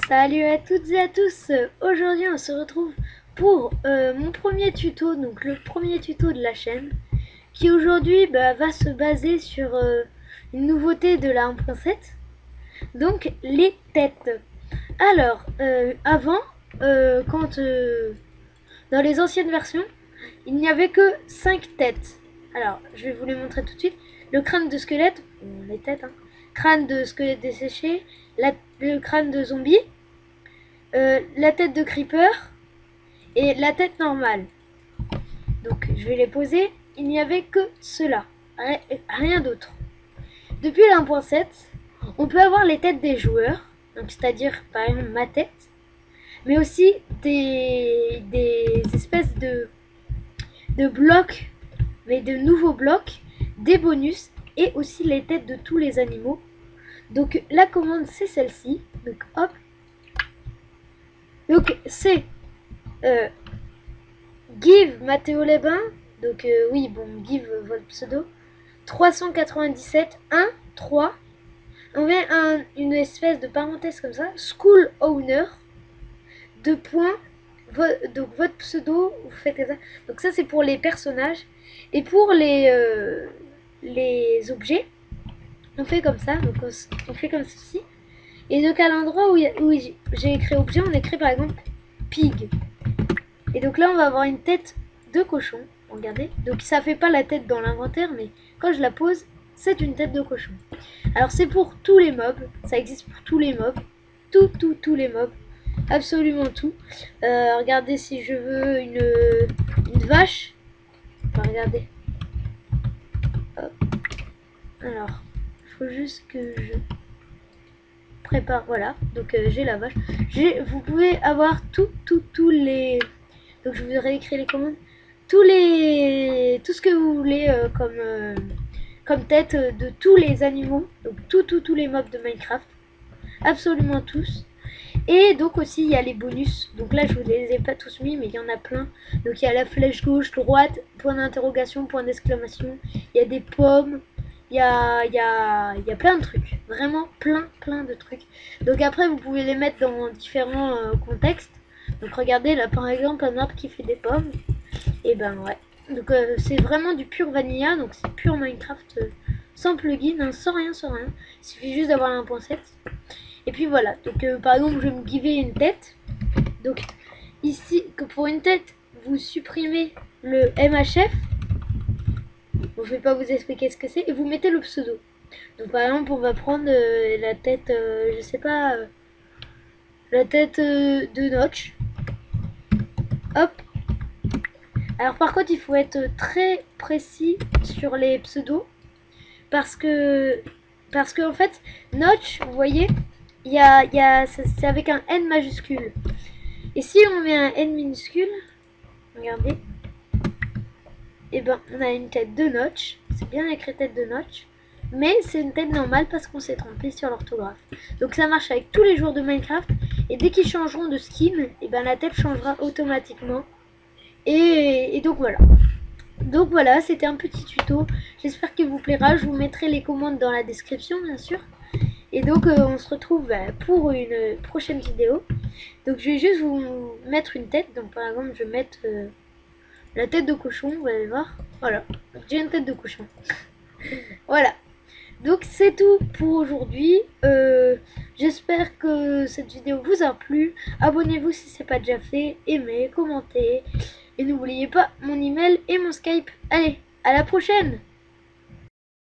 Salut à toutes et à tous. Aujourd'hui on se retrouve pour mon premier tuto, donc le premier tuto de la chaîne, qui aujourd'hui va se baser sur une nouveauté de la 1.7, donc les têtes. Alors avant, quand dans les anciennes versions, il n'y avait que 5 têtes. Alors je vais vous les montrer tout de suite. Le crâne de squelette, les têtes, hein. Crâne de squelette desséché, le crâne de zombie, la tête de creeper et la tête normale. Donc je vais les poser. Il n'y avait que cela, rien d'autre. Depuis la 1.7, on peut avoir les têtes des joueurs, donc c'est-à-dire par exemple ma tête, mais aussi des espèces de blocs, mais de nouveaux blocs, des bonus et aussi les têtes de tous les animaux. Donc la commande c'est celle-ci. Donc hop. Donc c'est give Mathéo Lebin. Donc oui, bon, give votre pseudo. 397 1 3. On met une espèce de parenthèse comme ça. School owner. 2 points. Donc votre pseudo, vous faites ça. Donc ça c'est pour les personnages. Et pour les objets, on fait comme ça. Donc on fait comme ceci. Et donc à l'endroit où j'ai écrit objet, on écrit par exemple pig. Et donc là on va avoir une tête de cochon. Regardez. Donc ça fait pas la tête dans l'inventaire, mais quand je la pose, c'est une tête de cochon. Alors c'est pour tous les mobs. Ça existe pour tous les mobs. Tous les mobs. Absolument tout. Regardez, si je veux une vache. Enfin, regardez. Hop. Alors, il faut juste que je prépare. Voilà. Donc j'ai la vache. Vous pouvez avoir tous les. Donc je vous réécris les commandes. Tout ce que vous voulez comme tête de tous les animaux. Donc tous les mobs de Minecraft. Absolument tous. Et donc aussi il y a les bonus. Donc là je vous les ai pas tous mis, mais il y en a plein. Donc il y a la flèche gauche, droite, point d'interrogation, point d'exclamation. Il y a des pommes. Il y a plein de trucs. Vraiment plein de trucs. Donc après vous pouvez les mettre dans différents contextes. Donc regardez là par exemple un arbre qui fait des pommes. Et ben ouais. Donc c'est vraiment du pur vanilla. Donc c'est pur Minecraft sans plugin, hein, sans rien. Il suffit juste d'avoir la 1.7. Et puis voilà, donc par exemple je vais me giver une tête. Donc ici, que pour une tête, vous supprimez le MHF. Bon, je vais pas vous expliquer ce que c'est. Et vous mettez le pseudo. Donc par exemple on va prendre la tête, je sais pas, la tête de Notch. Hop. Alors par contre il faut être très précis sur les pseudos. Parce que en fait, Notch, vous voyez, c'est avec un N majuscule. Et si on met un N minuscule, regardez, et ben on a une tête de Notch. C'est bien écrit tête de Notch, mais c'est une tête normale parce qu'on s'est trompé sur l'orthographe. Donc ça marche avec tous les joueurs de Minecraft. Et dès qu'ils changeront de skin, et ben la tête changera automatiquement. Et donc voilà. Donc voilà, c'était un petit tuto. J'espère qu'il vous plaira. Je vous mettrai les commandes dans la description, bien sûr. Et donc on se retrouve pour une prochaine vidéo. Donc je vais juste vous mettre une tête. Donc par exemple je vais mettre la tête de cochon, vous allez voir. Voilà, j'ai une tête de cochon. Voilà. Donc c'est tout pour aujourd'hui. J'espère que cette vidéo vous a plu. Abonnez-vous si ce n'est pas déjà fait. Aimez, commentez. Et n'oubliez pas mon email et mon Skype. Allez, à la prochaine!